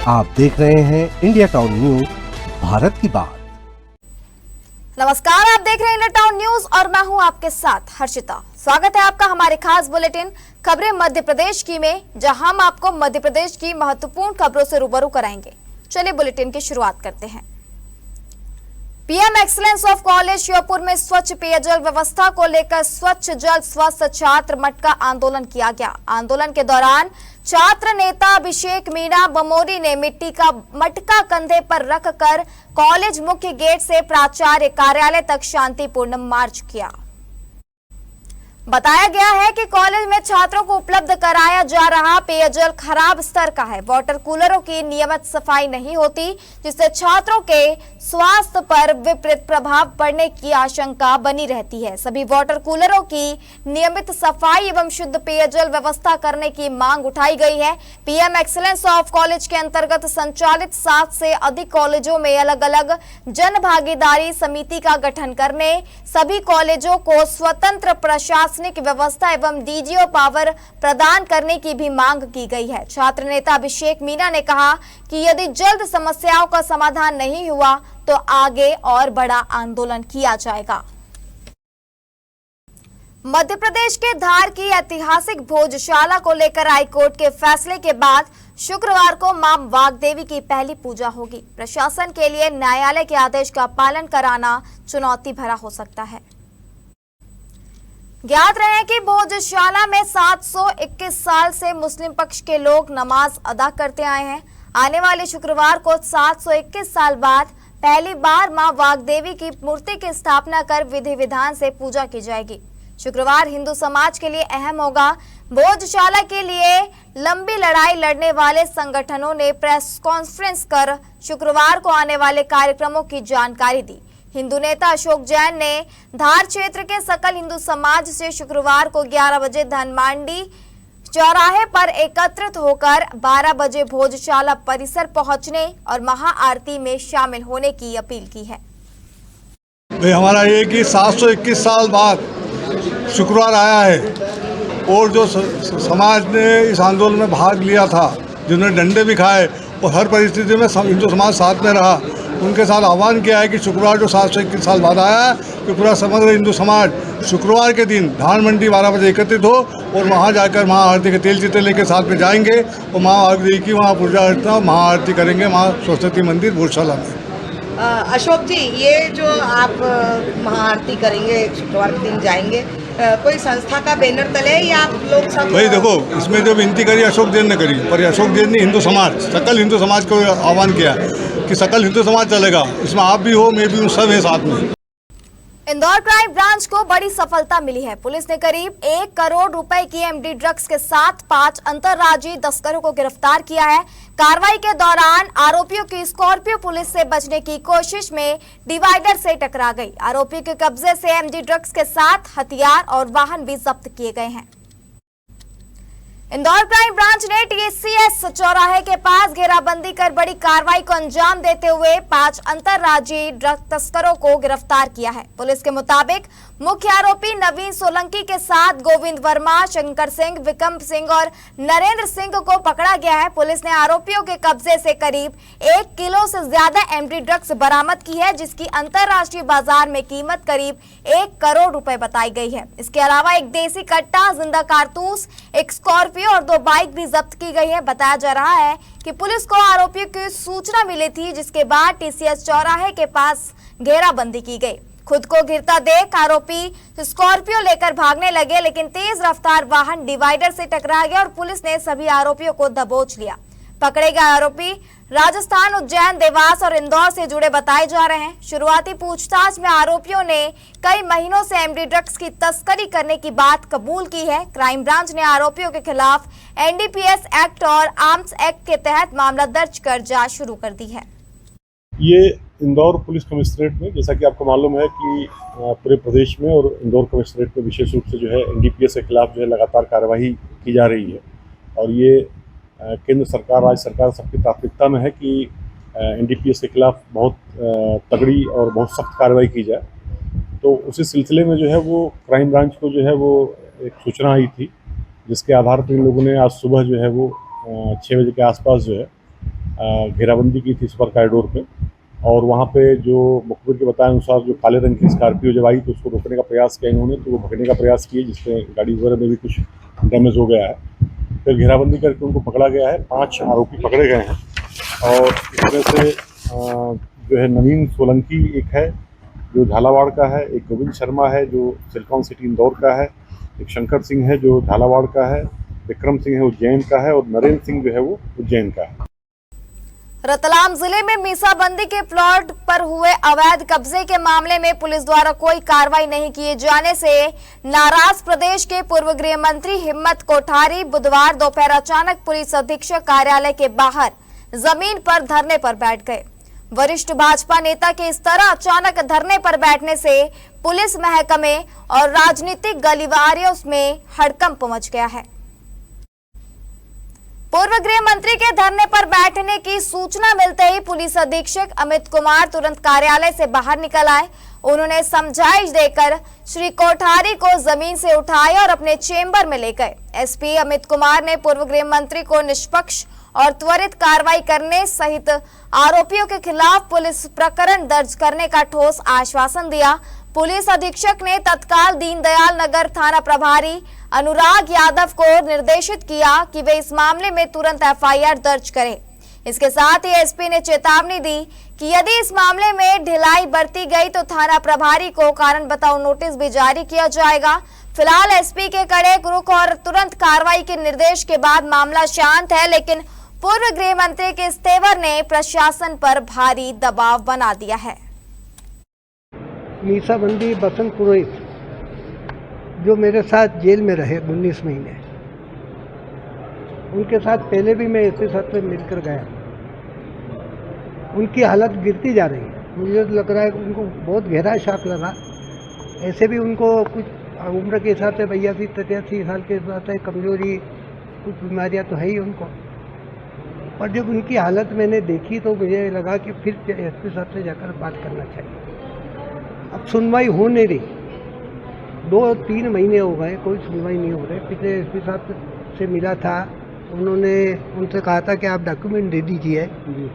आप देख रहे हैं इंडिया टाउन न्यूज, भारत की बात। नमस्कार, आप देख रहे हैं इंडिया टाउन न्यूज और मैं हूं आपके साथ हर्षिता। स्वागत है आपका हमारे खास बुलेटिन खबरें मध्य प्रदेश की में, जहां हम आपको मध्य प्रदेश की महत्वपूर्ण खबरों से रूबरू कराएंगे। चलिए बुलेटिन की शुरुआत करते हैं। PM excellence of college Sheopur में स्वच्छ पेयजल व्यवस्था को लेकर स्वच्छ जल स्वस्थ छात्र मटका आंदोलन किया गया। आंदोलन के दौरान छात्र नेता अभिषेक मीणा बमोरी ने मिट्टी का मटका कंधे पर रखकर कॉलेज मुख्य गेट से प्राचार्य कार्यालय तक शांतिपूर्ण मार्च किया। बताया गया है कि कॉलेज में छात्रों को उपलब्ध कराया जा रहा पेयजल खराब स्तर का है। वाटर कूलरों की नियमित सफाई नहीं होती, जिससे छात्रों के स्वास्थ्य पर विपरीत प्रभाव पड़ने की आशंका बनी रहती है। सभी वाटर कूलरों की नियमित सफाई एवं शुद्ध पेयजल व्यवस्था करने की मांग उठाई गई है। पीएम एक्सीलेंस ऑफ कॉलेज के अंतर्गत संचालित 7 से अधिक कॉलेजों में अलग अलग जन भागीदारी समिति का गठन करने, सभी कॉलेजों को स्वतंत्र प्रशासनिक व्यवस्था एवं डीजीओ पावर प्रदान करने की भी मांग की गई है। छात्र नेता अभिषेक मीणा ने कहा कि यदि जल्द समस्याओं का समाधान नहीं हुआ तो आगे और बड़ा आंदोलन किया जाएगा। मध्य प्रदेश के धार की ऐतिहासिक भोजशाला को लेकर हाईकोर्ट के फैसले के बाद शुक्रवार को मां वाग्देवी की पहली पूजा होगी। प्रशासन के लिए न्यायालय के आदेश का पालन कराना चुनौती भरा हो सकता है। ज्ञात रहे कि भोजशाला में 721 साल से मुस्लिम पक्ष के लोग नमाज अदा करते आए हैं। आने वाले शुक्रवार को 721 साल बाद पहली बार मां वाग्देवी की मूर्ति की स्थापना कर विधि विधान से पूजा की जाएगी। शुक्रवार हिंदू समाज के लिए अहम होगा। भोजशाला के लिए लंबी लड़ाई लड़ने वाले संगठनों ने प्रेस कॉन्फ्रेंस कर शुक्रवार को आने वाले कार्यक्रमों की जानकारी दी। हिंदू नेता अशोक जैन ने धार क्षेत्र के सकल हिंदू समाज से शुक्रवार को 11 बजे धनमांडी चौराहे पर एकत्रित होकर 12 बजे भोजशाला परिसर पहुंचने और महाआरती में शामिल होने की अपील की है। भाई हमारा ये कि 721 साल बाद शुक्रवार आया है और जो समाज ने इस आंदोलन में भाग लिया था, जिन्होंने डंडे भी खाए और हर परिस्थिति में हिंदू समाज साथ में रहा, उनके साथ आह्वान किया है कि शुक्रवार जो 721 साल बाद आया है कि पूरा समग्र हिंदू समाज शुक्रवार के दिन धान मंडी 12 बजे एकत्रित हो और वहाँ जाकर महाआरती के तेल चित्र लेके साथ में जाएंगे और महावाग्देवी की वहाँ पूजा अर्चना महाआरती करेंगे माँ सरस्वती मंदिर भोजशाला में। अशोक जी, ये जो आप महाआरती करेंगे शुक्रवार के दिन जाएंगे, कोई संस्था का बैनर तले है या आप लोग सब? भाई देखो, इसमें जो विनती करी अशोक जैन ने करी, पर अशोक जैन ने हिंदू समाज, सकल हिंदू समाज को आह्वान किया कि सकल हिंदू समाज चलेगा, इसमें आप भी हो, मैं भी हूँ, सब है साथ में। इंदौर क्राइम ब्रांच को बड़ी सफलता मिली है। पुलिस ने करीब 1 करोड़ रुपए की एमडी ड्रग्स के साथ 5 अंतर्राज्यीय तस्करों को गिरफ्तार किया है। कार्रवाई के दौरान आरोपियों की स्कॉर्पियो पुलिस से बचने की कोशिश में डिवाइडर से टकरा गई। आरोपी के कब्जे से एमडी ड्रग्स के साथ हथियार और वाहन भी जब्त किए गए हैं। इंदौर क्राइम ब्रांच ने टीसीएस चौराहे के पास घेराबंदी कर बड़ी कार्रवाई को अंजाम देते हुए 5 अंतर्राज्यीय ड्रग तस्करों को गिरफ्तार किया है। पुलिस के मुताबिक मुख्य आरोपी नवीन सोलंकी के साथ गोविंद वर्मा, शंकर सिंह, विक्रम सिंह और नरेंद्र सिंह को पकड़ा गया है। पुलिस ने आरोपियों के कब्जे से करीब 1 किलो से ज्यादा एमडी ड्रग्स बरामद की है, जिसकी अंतर्राष्ट्रीय बाजार में कीमत करीब 1 करोड़ रुपए बताई गई है। इसके अलावा एक देसी कट्टा, जिंदा कारतूस, एक स्कॉर्पियो और 2 बाइक भी जब्त की गई है। बताया जा रहा है कि पुलिस को आरोपियों की सूचना मिली थी, जिसके बाद टीसीएस चौराहे के पास घेराबंदी की गई। खुद को गिरता देख आरोपी स्कॉर्पियो लेकर भागने लगे, लेकिन तेज रफ्तार वाहन डिवाइडर से टकरा गया और पुलिस ने सभी आरोपियों को दबोच लिया। पकड़े गए आरोपी राजस्थान, उज्जैन, देवास और इंदौर से जुड़े बताए जा रहे हैं। शुरुआती पूछताछ में आरोपियों ने कई महीनों से एमडी ड्रग्स की तस्करी करने की बात कबूल की है। क्राइम ब्रांच ने आरोपियों के खिलाफ एनडीपीएस एक्ट और आर्म्स एक्ट के तहत मामला दर्ज कर जांच शुरू कर दी है। ये इंदौर पुलिस कमिश्नरेट में, जैसा कि आपको मालूम है कि पूरे प्रदेश में और इंदौर कमिश्नरेट में विशेष रूप से जो है एनडीपीएस के खिलाफ जो है लगातार कार्रवाई की जा रही है और ये केंद्र सरकार, राज्य सरकार सबकी प्राथमिकता में है कि एनडीपीएस के खिलाफ बहुत तगड़ी और बहुत सख्त कार्रवाई की जाए। तो उसी सिलसिले में जो है वो क्राइम ब्रांच को जो है वो एक सूचना आई थी, जिसके आधार पर इन लोगों ने आज सुबह जो है वो 6 बजे के आसपास जो है घेराबंदी की थी सुपर कॉरिडोर पे, और वहाँ पे जो मुखबिर के बताए अनुसार जो काले रंग की स्कॉर्पियो जब आई तो उसको रोकने का प्रयास किया इन्होंने, तो वो भगने का प्रयास किए जिसमें गाड़ी वगैरह में भी कुछ डैमेज हो गया है। फिर घेराबंदी करके उनको पकड़ा गया है, 5 आरोपी पकड़े गए हैं और इसमें से जो है नवीन सोलंकी एक है जो झालावाड़ का है, एक गोविंद शर्मा है जो सिलिकॉन सिटी इंदौर का है, एक शंकर सिंह है जो झालावाड़ का है, विक्रम सिंह है उज्जैन का है और नरेंद्र सिंह जो है वो उज्जैन का है। रतलाम जिले में मीसाबंदी के प्लॉट पर हुए अवैध कब्जे के मामले में पुलिस द्वारा कोई कार्रवाई नहीं किए जाने से नाराज प्रदेश के पूर्व गृह मंत्री हिम्मत कोठारी बुधवार दोपहर अचानक पुलिस अधीक्षक कार्यालय के बाहर जमीन पर धरने पर बैठ गए। वरिष्ठ भाजपा नेता के इस तरह अचानक धरने पर बैठने से पुलिस महकमे और राजनीतिक गलियारियों में हड़कंप मच गया है। पूर्व गृह मंत्री के धरने पर बैठने की सूचना मिलते ही पुलिस अधीक्षक अमित कुमार तुरंत कार्यालय से बाहर निकल आए। उन्होंने समझाइश देकर श्री कोठारी को जमीन से उठाया और अपने चेंबर में ले गए। एसपी अमित कुमार ने पूर्व गृह मंत्री को निष्पक्ष और त्वरित कार्रवाई करने सहित आरोपियों के खिलाफ पुलिस प्रकरण दर्ज करने का ठोस आश्वासन दिया। पुलिस अधीक्षक ने तत्काल दीनदयाल नगर थाना प्रभारी अनुराग यादव को निर्देशित किया कि वे इस मामले में तुरंत एफआईआर दर्ज करें। इसके साथ ही एसपी ने चेतावनी दी कि यदि इस मामले में ढिलाई बरती गई तो थाना प्रभारी को कारण बताओ नोटिस भी जारी किया जाएगा। फिलहाल एसपी के कड़े रुख और तुरंत कार्रवाई के निर्देश के बाद मामला शांत है, लेकिन पूर्व गृह मंत्री के इस तेवर ने प्रशासन पर भारी दबाव बना दिया है। मीसाबंदी बसंत पुरोहित जो मेरे साथ जेल में रहे 19 महीने, उनके साथ पहले भी मैं एसपी साहब से मिलकर गया। उनकी हालत गिरती जा रही है। मुझे लग रहा है कि उनको बहुत गहरा शॉक लगा। ऐसे भी उनको कुछ उम्र के हिसाब से 82-83 साल के हिसाब से कमजोरी, कुछ बीमारियां तो है ही उनको। पर जब उनकी हालत मैंने देखी तो मुझे लगा कि फिर एसपी साहब से जाकर बात करना चाहिए। अब सुनवाई हो नहीं रही, 2-3 महीने हो गए, कोई सुनवाई नहीं हो रही। पिछले एसपी साहब से मिला था, उन्होंने उनसे कहा था कि आप डॉक्यूमेंट दे दीजिए,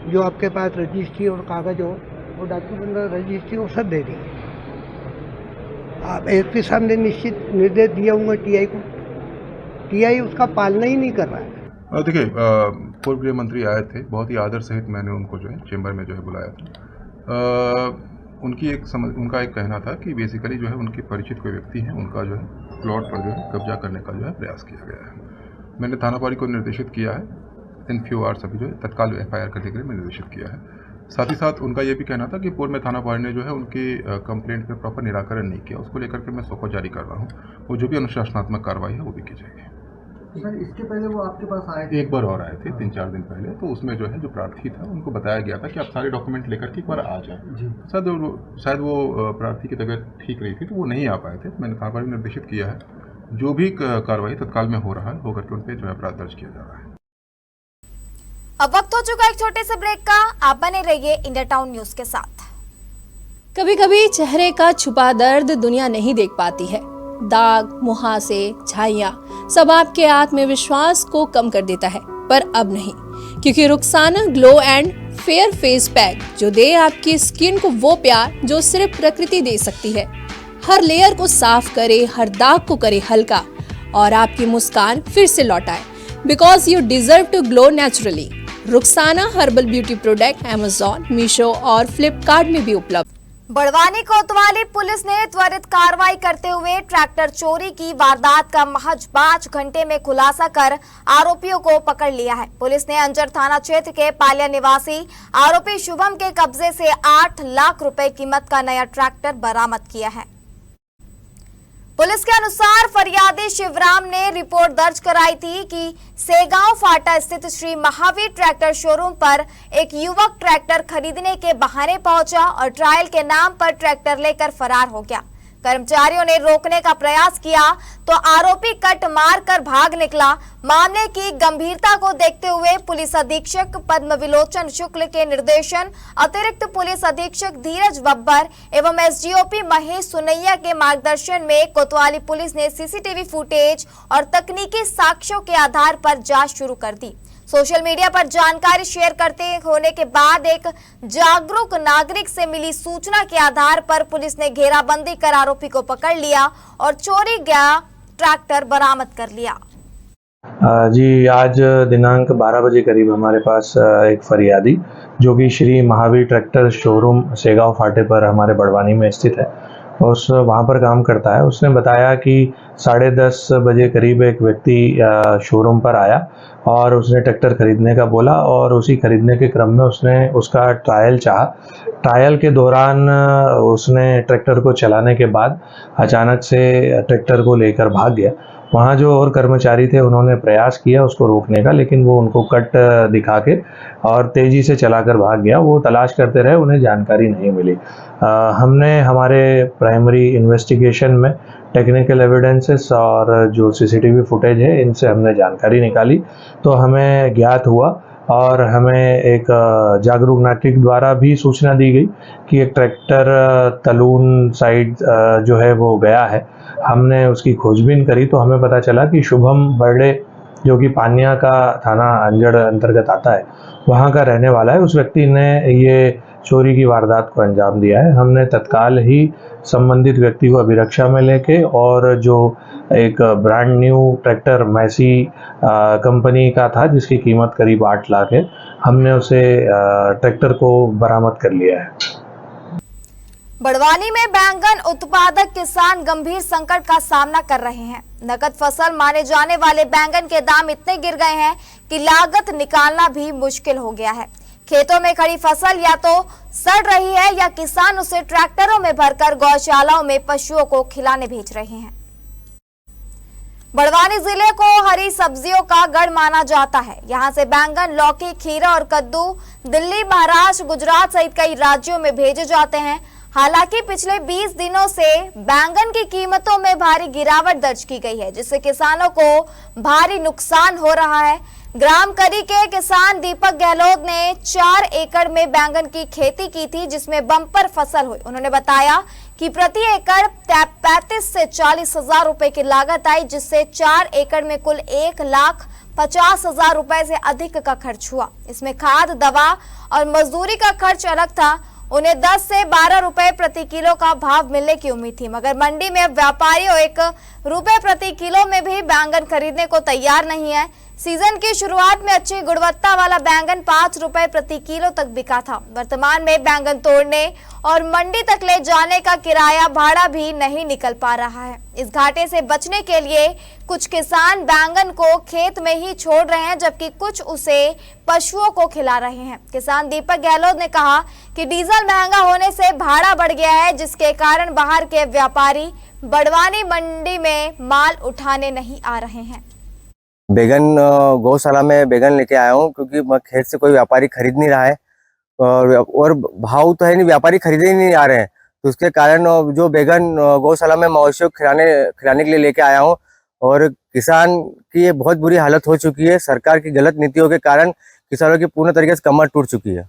जो आपके पास रजिस्ट्री और कागज हो, वो डॉक्यूमेंट रजिस्ट्री वो सब दे दीजिए। आप एसपी साहब ने निश्चित निर्देश दिया होंगे टीआई को, टीआई उसका पालना ही नहीं कर रहा है। देखिए, पूर्व गृह मंत्री आए थे, बहुत ही आदर सहित मैंने उनको जो है चेंबर में जो है बुलाया था। उनका एक कहना था कि बेसिकली जो है उनके परिचित कोई व्यक्ति है, उनका जो है प्लॉट पर जो है कब्जा करने का जो है प्रयास किया गया है। मैंने थाना प्रभारी को निर्देशित किया है, इन फ्यू आवर्स अभी जो है तत्काल एफआईआर करने के लिए मैं निर्देशित किया है। साथ ही साथ उनका ये भी कहना था कि पूर्व में थाना प्रभारी ने जो है उनकी कंप्लेंट पर प्रॉपर निराकरण नहीं किया, उसको लेकर के मैं सौखो जारी कर रहा हूँ। वो जो भी अनुशासनात्मक कार्रवाई है वो भी की जाएगी। सर, इसके पहले वो आपके पास आए थे? एक बार और आए थे 3-4 दिन पहले, तो उसमें जो है जो प्रार्थी था उनको बताया गया था कि आप सारे डॉक्यूमेंट लेकर के एक बार आ जाए। शायद वो प्रार्थी की तबीयत ठीक रही थी तो वो नहीं आ पाए थे। मैंने थाना पर निर्देशित किया है, जो भी कार्रवाई तत्काल में हो रहा है वो करके उन पर जो है अपराध दर्ज किया जा रहा है। अब वक्त हो चुका एक छोटे से ब्रेक का। आप बने रहिए इंडिया टाउन न्यूज के साथ। कभी कभी चेहरे का छुपा दर्द दुनिया नहीं देख पाती है। दाग, मुहासे, झाइयां सब आपके आत्मविश्वास को कम कर देता है, पर अब नहीं, क्योंकि Rukhsana glow and fair face pack जो दे आपकी स्किन को वो प्यार जो सिर्फ प्रकृति दे सकती है। हर लेयर को साफ करे, हर दाग को करे हल्का और आपकी मुस्कान फिर से लौटाए, because you deserve to glow naturally. Rukhsana herbal beauty product Amazon, Meesho और फ्लिपकार्ट में भी उपलब्ध। बड़वानी कोतवाली पुलिस ने त्वरित कार्रवाई करते हुए ट्रैक्टर चोरी की वारदात का महज 5 घंटे में खुलासा कर आरोपियों को पकड़ लिया है। पुलिस ने अंजर थाना क्षेत्र के पालिया निवासी आरोपी शुभम के कब्जे से 8 लाख रुपए कीमत का नया ट्रैक्टर बरामद किया है। पुलिस के अनुसार फरियादी शिवराम ने रिपोर्ट दर्ज कराई थी कि सेगांव फाटा स्थित श्री महावीर ट्रैक्टर शोरूम पर एक युवक ट्रैक्टर खरीदने के बहाने पहुंचा और ट्रायल के नाम पर ट्रैक्टर लेकर फरार हो गया। कर्मचारियों ने रोकने का प्रयास किया तो आरोपी कट मार कर भाग निकला। मामले की गंभीरता को देखते हुए पुलिस अधीक्षक पद्म विलोचन शुक्ल के निर्देशन, अतिरिक्त पुलिस अधीक्षक धीरज बब्बर एवं एसडीओपी महेश सुनैया के मार्गदर्शन में कोतवाली पुलिस ने सीसीटीवी फुटेज और तकनीकी साक्ष्यों के आधार पर जांच शुरू कर दी। सोशल मीडिया पर जानकारी शेयर करते होने के बाद एक जागरूक नागरिक से मिली सूचना के आधार पर पुलिस ने घेराबंदी कर आरोपी को पकड़ लिया और चोरी गया ट्रैक्टर बरामद कर लिया। जी, आज दिनांक 12 बजे करीब हमारे पास एक फरियादी जो कि श्री महावीर ट्रैक्टर शोरूम सेगांव फाटे पर हमारे बड़वानी में स्थित है, उस वहाँ पर काम करता है। उसने बताया कि 10:30 बजे करीब एक व्यक्ति शोरूम पर आया और उसने ट्रैक्टर खरीदने का बोला और उसी खरीदने के क्रम में उसने उसका ट्रायल चाहा। ट्रायल के दौरान उसने ट्रैक्टर को चलाने के बाद अचानक से ट्रैक्टर को लेकर भाग गया। वहाँ जो और कर्मचारी थे उन्होंने प्रयास किया उसको रोकने का, लेकिन वो उनको कट दिखा के और तेज़ी से चलाकर भाग गया। वो तलाश करते रहे, उन्हें जानकारी नहीं मिली। हमने हमारे प्राइमरी इन्वेस्टिगेशन में टेक्निकल एविडेंसेस और जो सीसीटीवी फुटेज है इनसे हमने जानकारी निकाली, तो हमें ज्ञात हुआ और हमें एक जागरूक नागरिक द्वारा भी सूचना दी गई कि एक ट्रैक्टर तलून साइड जो है वो गया है। हमने उसकी खोजबीन करी तो हमें पता चला कि शुभम बर्डे जो कि पानिया का थाना अंजड़ अंतर्गत आता है वहाँ का रहने वाला है। उस व्यक्ति ने ये चोरी की वारदात को अंजाम दिया है। हमने तत्काल ही संबंधित व्यक्ति को अभिरक्षा में लेके और जो एक brand new tractor Massey company का था जिसकी कीमत करीब 8 लाख है, हमने उसे ट्रैक्टर को बरामद कर लिया है। बड़वानी में बैंगन उत्पादक किसान गंभीर संकट का सामना कर रहे हैं। नकद फसल माने जाने वाले बैंगन के दाम इतने गिर गए हैं कि लागत निकालना भी मुश्किल हो गया है। खेतों में खड़ी फसल या तो सड़ रही है या किसान उसे ट्रैक्टरों में भरकर गौशालाओं में पशुओं को खिलाने भेज रहे हैं। बड़वानी जिले को हरी सब्जियों का गढ़ माना जाता है। यहां से बैंगन, लौकी, खीरा और कद्दू दिल्ली, महाराष्ट्र, गुजरात सहित कई राज्यों में भेजे जाते हैं। हालांकि पिछले 20 दिनों से बैंगन की कीमतों में भारी गिरावट दर्ज की गई है, जिससे किसानों को भारी नुकसान हो रहा है। ग्राम करी के किसान दीपक गहलोत ने 4 एकड़ में बैंगन की खेती की थी, जिसमें बम्पर फसल हुई। उन्होंने बताया कि प्रति एकड़ 35 से 40 हजार रुपए की लागत आई, जिससे 4 एकड़ में कुल 1,50,000 रुपए से अधिक का खर्च हुआ। इसमें खाद, दवा और मजदूरी का खर्च अलग था। उन्हें 10 से 12 रुपए प्रति किलो का भाव मिलने की उम्मीद थी, मगर मंडी में व्यापारी 1 रुपए प्रति किलो में भी बैंगन खरीदने को तैयार नहीं है। सीजन की शुरुआत में अच्छी गुणवत्ता वाला बैंगन 5 रुपए प्रति किलो तक बिका था। वर्तमान में बैंगन तोड़ने और मंडी तक ले जाने का किराया भाड़ा भी नहीं निकल पा रहा है। इस घाटे से बचने के लिए कुछ किसान बैंगन को खेत में ही छोड़ रहे हैं, जबकि कुछ उसे पशुओं को खिला रहे हैं। किसान दीपक गहलोत ने कहा कि डीजल महंगा होने से भाड़ा बढ़ गया है, जिसके कारण बाहर के व्यापारी बड़वानी मंडी में माल उठाने नहीं आ रहे हैं। बैगन गौशाला में बैगन लेके आया हूँ क्योंकि खेत से कोई व्यापारी खरीद नहीं रहा है और भाव तो है नहीं, व्यापारी खरीदे ही नहीं आ रहे हैं। तो उसके कारण जो बैगन गौशाला में मवेशियों को खिलाने के लिए लेके आया हूँ और किसान की ये बहुत बुरी हालत हो चुकी है। सरकार की गलत नीतियों के कारण किसानों की पूर्ण तरीके से कमर टूट चुकी है।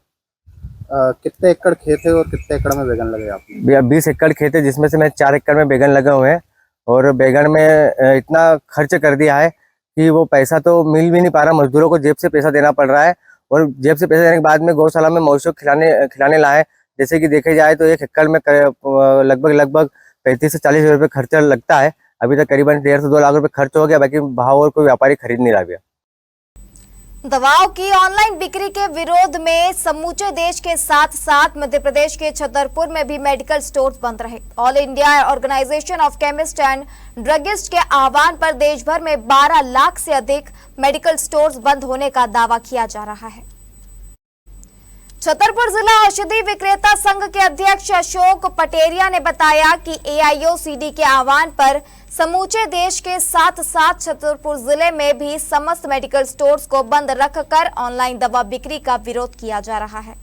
कितने एकड़ खेत है और कितने एकड़ में बैगन लगे आपके? 20 एकड़ खेत है, जिसमें से मैं 4 एकड़ में बैगन लगे हुए हैं और बैगन में इतना खर्च कर दिया है कि वो पैसा तो मिल भी नहीं पा रहा। मजदूरों को जेब से पैसा देना पड़ रहा है और जेब से पैसा देने के बाद में गौशाला में मवेशियों खिलाने लाए। जैसे कि देखे जाए तो 1 एकड़ में लगभग 35 से 40 रुपये खर्चा लगता है। अभी तक करीबन 1.5 से 2 लाख रुपए खर्च हो गया, बाकी भाव और कोई व्यापारी खरीद नहीं रहा। दवाओं की ऑनलाइन बिक्री के विरोध में समूचे देश के साथ साथ मध्य प्रदेश के छतरपुर में भी मेडिकल स्टोर्स बंद रहे। All India organisation of chemist and druggist के आह्वान पर देश भर में 12 लाख से अधिक मेडिकल स्टोर्स बंद होने का दावा किया जा रहा है। छतरपुर जिला औषधि विक्रेता संघ के अध्यक्ष अशोक पटेरिया ने बताया कि AIOCD के आह्वान पर समूचे देश के साथ साथ छतरपुर जिले में भी समस्त मेडिकल स्टोर्स को बंद रखकर ऑनलाइन दवा बिक्री का विरोध किया जा रहा है।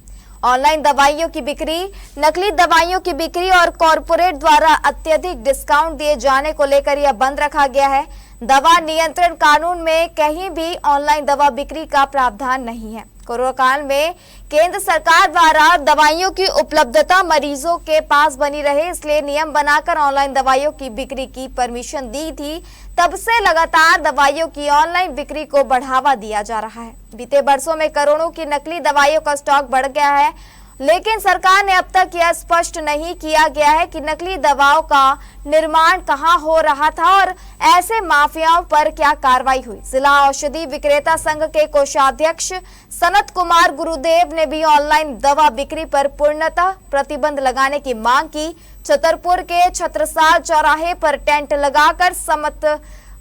ऑनलाइन दवाइयों की बिक्री, नकली दवाइयों की बिक्री और कॉरपोरेट द्वारा अत्यधिक डिस्काउंट दिए जाने को लेकर यह बंद रखा गया है। दवा नियंत्रण कानून में कहीं भी ऑनलाइन दवा बिक्री का प्रावधान नहीं है। कोरोना काल में केंद्र सरकार द्वारा दवाइयों की उपलब्धता मरीजों के पास बनी रहे, इसलिए नियम बनाकर ऑनलाइन दवाइयों की बिक्री की परमिशन दी थी। तब से लगातार दवाइयों की ऑनलाइन बिक्री को बढ़ावा दिया जा रहा है। बीते वर्षों में करोड़ों की नकली दवाइयों का स्टॉक बढ़ गया है, लेकिन सरकार ने अब तक यह स्पष्ट नहीं किया गया है कि नकली दवाओं का निर्माण कहां हो रहा था और ऐसे माफियाओं पर क्या कार्रवाई हुई। जिला औषधि विक्रेता संघ के कोषाध्यक्ष सनत कुमार गुरुदेव ने भी ऑनलाइन दवा बिक्री पर पूर्णतः प्रतिबंध लगाने की मांग की। छतरपुर के छत्रसाल चौराहे पर टेंट लगाकर समत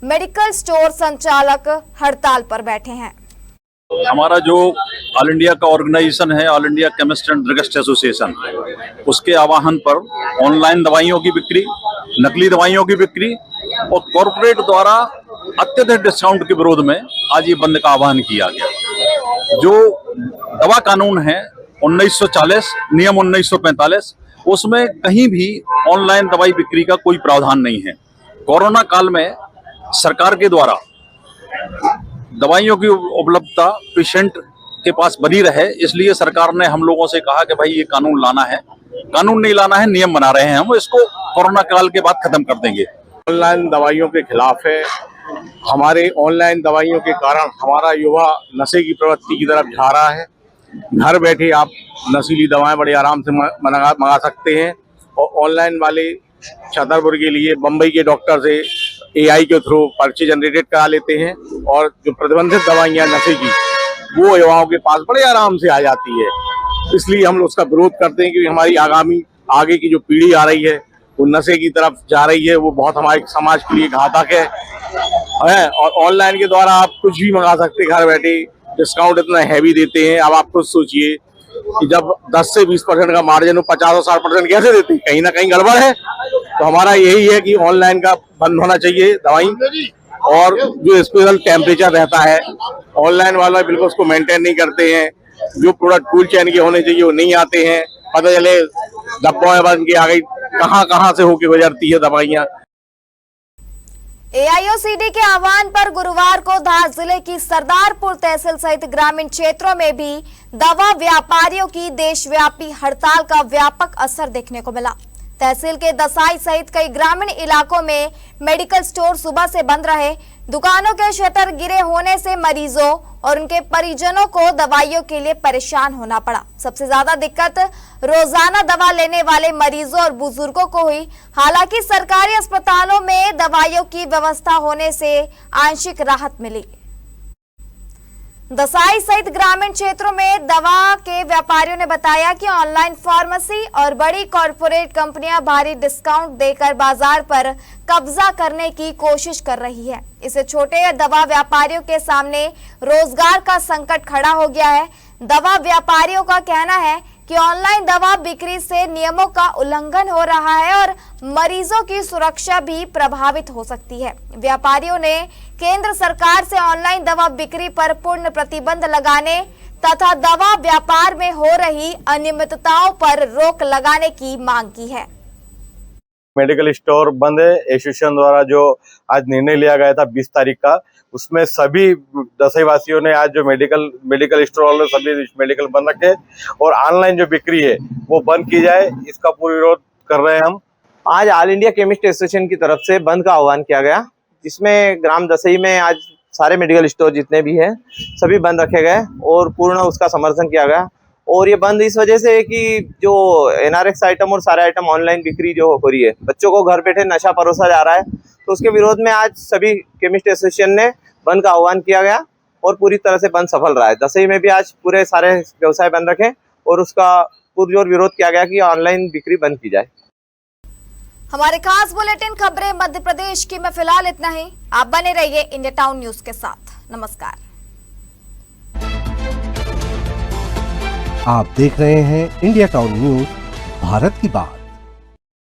मेडिकल स्टोर संचालक हड़ताल पर बैठे हैं। हमारा जो ऑल इंडिया का ऑर्गेनाइजेशन है, all India chemist and druggist association, उसके आह्वान पर ऑनलाइन दवाइयों की बिक्री, नकली दवाइयों की बिक्री और कॉरपोरेट द्वारा अत्यधिक डिस्काउंट के विरोध में आज ये बंद का आह्वान किया गया। जो दवा कानून है 1940, नियम 1945, उसमें कहीं भी ऑनलाइन दवाई बिक्री का कोई प्रावधान नहीं है। कोरोना काल में सरकार के द्वारा दवाइयों की उपलब्धता पेशेंट के पास बनी रहे, इसलिए सरकार ने हम लोगों से कहा कि भाई ये कानून लाना है। कानून नहीं लाना है, नियम बना रहे हैं हम, इसको कोरोना काल के बाद खत्म कर देंगे। ऑनलाइन दवाइयों के खिलाफ है। हमारे ऑनलाइन दवाइयों के कारण हमारा युवा नशे की प्रवृत्ति की तरफ जा रहा है। घर बैठे आप नशीली दवाएं बड़े आराम से मंगा सकते हैं और ऑनलाइन वाले छतरपुर के लिए बम्बई के डॉक्टर से AI के थ्रू पर्ची जनरेटेड करा लेते हैं और जो प्रतिबंधित दवाइयां नशे की वो युवाओं के पास बड़े आराम से आ जाती है। इसलिए हम लोग उसका विरोध करते हैं कि हमारी आगे की जो पीढ़ी आ रही है वो नशे की तरफ जा रही है, वो बहुत हमारे समाज के लिए घातक है। और ऑनलाइन के द्वारा आप कुछ भी मंगा सकते हैं घर बैठे, डिस्काउंट इतना हैवी देते हैं। अब आप खुद सोचिए कि जब 10 से 20% का मार्जिन हो 50 और 60% कैसे देते हैं, कहीं ना कहीं गड़बड़ है। तो हमारा यही है कि ऑनलाइन का बंद होना चाहिए दवाई, और जो स्पेशल टेम्परेचर रहता है ऑनलाइन वाला बिल्कुल उसको मेंटेन नहीं करते हैं। जो प्रोडक्ट कूल चैन के होने चाहिए वो नहीं आते हैं, पता चले डब्बों में बन के आ गई, कहां से होके गुजरती है दवाइयाँ। AIOCD के आह्वान पर गुरुवार को धार जिले की सरदारपुर तहसील सहित ग्रामीण क्षेत्रों में भी दवा व्यापारियों की देशव्यापी हड़ताल का व्यापक असर देखने को मिला। तहसील के दसाई सहित कई ग्रामीण इलाकों में मेडिकल स्टोर सुबह से बंद रहे। दुकानों के शटर गिरे होने से मरीजों और उनके परिजनों को दवाइयों के लिए परेशान होना पड़ा। सबसे ज्यादा दिक्कत रोजाना दवा लेने वाले मरीजों और बुजुर्गों को हुई। हालांकि सरकारी अस्पतालों में दवाइयों की व्यवस्था होने से आंशिक राहत मिली। दसाई सहित ग्रामीण क्षेत्रों में दवा के व्यापारियों ने बताया कि ऑनलाइन फार्मेसी और बड़ी कॉरपोरेट कंपनियां भारी डिस्काउंट देकर बाजार पर कब्जा करने की कोशिश कर रही है। इससे छोटे दवा व्यापारियों के सामने रोजगार का संकट खड़ा हो गया है। दवा व्यापारियों का कहना है कि ऑनलाइन दवा बिक्री से नियमों का उल्लंघन हो रहा है और मरीजों की सुरक्षा भी प्रभावित हो सकती है। व्यापारियों ने केंद्र सरकार से ऑनलाइन दवा बिक्री पर पूर्ण प्रतिबंध लगाने तथा दवा व्यापार में हो रही अनियमितताओं पर रोक लगाने की मांग की है। मेडिकल स्टोर बंद है। एसोसिएशन द्वारा जो आज निर्णय लिया गया था 20 तारीख का, उसमें सभी दसाई वासियों ने आज जो मेडिकल स्टोर वाले सभी मेडिकल बंद रखे और ऑनलाइन जो बिक्री है वो बंद की जाए, इसका पूरा विरोध कर रहे हैं हम। आज ऑल इंडिया केमिस्ट एसोसिएशन की तरफ से बंद का आह्वान किया गया, जिसमें ग्राम दसई में आज सारे मेडिकल स्टोर जितने भी हैं सभी बंद रखे गए और पूर्ण उसका समर्थन किया गया। और ये बंद इस वजह से है कि जो NRX आइटम और सारे आइटम ऑनलाइन बिक्री जो हो रही है, बच्चों को घर बैठे नशा परोसा जा रहा है, तो उसके विरोध में आज सभी केमिस्ट एसोसिएशन ने बंद का आह्वान किया गया और पूरी तरह से बंद सफल रहा है। दसई में भी आज पूरे सारे व्यवसाय बंद रखे और उसका पुरजोर विरोध किया गया कि ऑनलाइन बिक्री बंद की जाए। हमारे खास बुलेटिन खबरें मध्य प्रदेश की में फिलहाल इतना ही। आप बने रहिए इंडिया टाउन न्यूज के साथ। नमस्कार। आप देख रहे हैं इंडिया टाउन न्यूज, भारत की बात।